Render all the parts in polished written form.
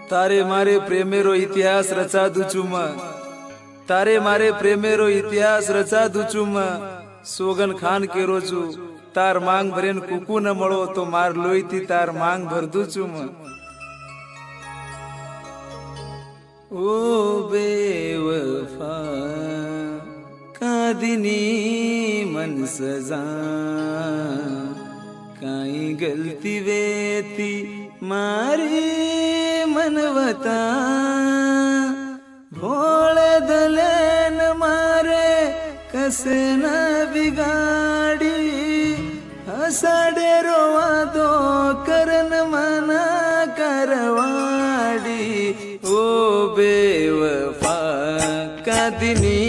तारे मारे प्रेमेरो इतिहास रचा दुचुम, तारे मारे प्रेमेरो इतिहास रचा दुचुम। सोगन खान के रोजू तार मांग भरेन कुकू न मळो तो मार लोई थी तार मांग भर दुचुम। ओ बेवफा कादिनी मन सजा, काई गलती वेती मारी मनवता। भोळे दलेन मारे कसे न बिगाडी, हसाडे रोवा दो करन मना करवाडी। ओ बेवफा कादिनी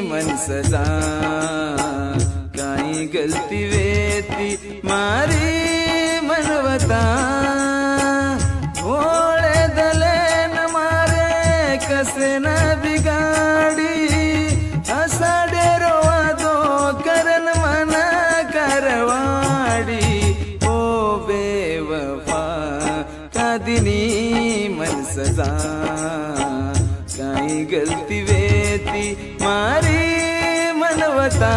मन सजा, काई गलती वेती मारी मनवता। भोळे दलेन मारे कसे न बिगाडी, हसाडे रोवा दो करन मना करवाडी। ओ बेवफा कादिनी मन सजा, काई गलती वेती मारी मनवता।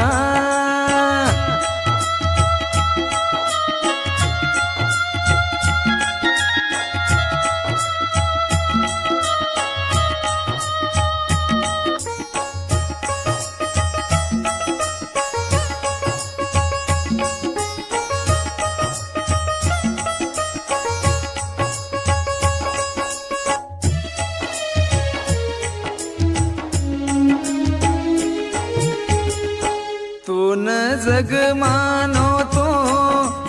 तो न जग मानो तो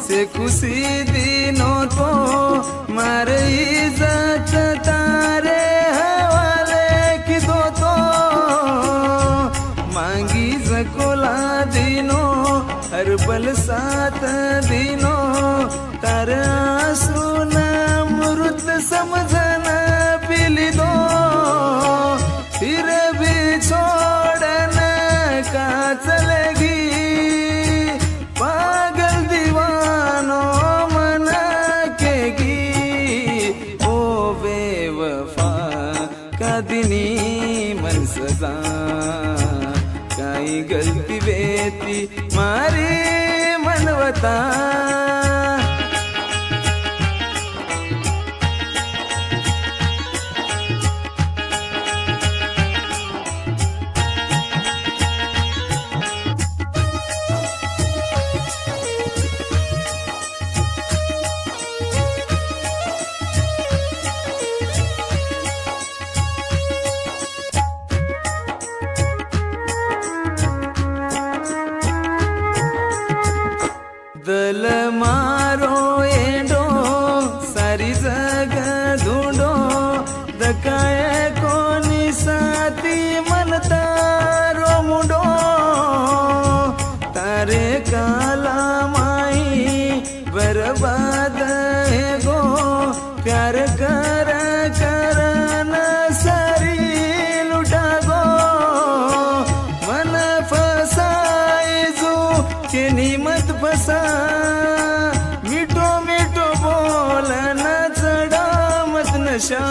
से खुशी दिनो तो, मार इज्जत तारे हवाले की दो तो। मांगी जकोला दिनो हर पल साथ दिनो, तार आंसू न मृत समझना पिली दो। फिर भी छोड़ना का चलेगी, पागल दीवानो मना केगी। ओ बेवफा कादिनी मन सजा, काई गलती वेती मारी मनवता। दल मारो एंडो सारी जगह ढूंढो, दकाए कोनी साथी मन तारो मुंडो। तारे काला माई बर्बाद है गो, प्यार कर करन सारी लुटा गो। मन फसाए जो के निमत फसा, मीठो मीठो बोलना चढ़ा मत नशा।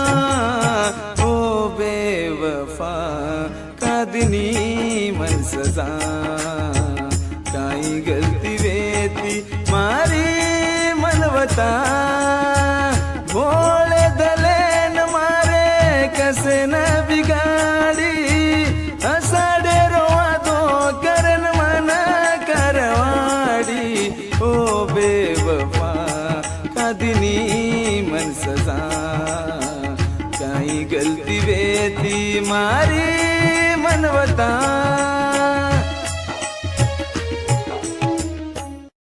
ओ बेवफा कादिनी मन सजा, काई गलती वेती मारी मनवता। भोळे दलेन मारे कसे न बिगाडी, हसाडे रोवा दो करन मना करवाडी। ओ बेवफा कादिनी मन सजा, काई गलती वेती मारी मनवता।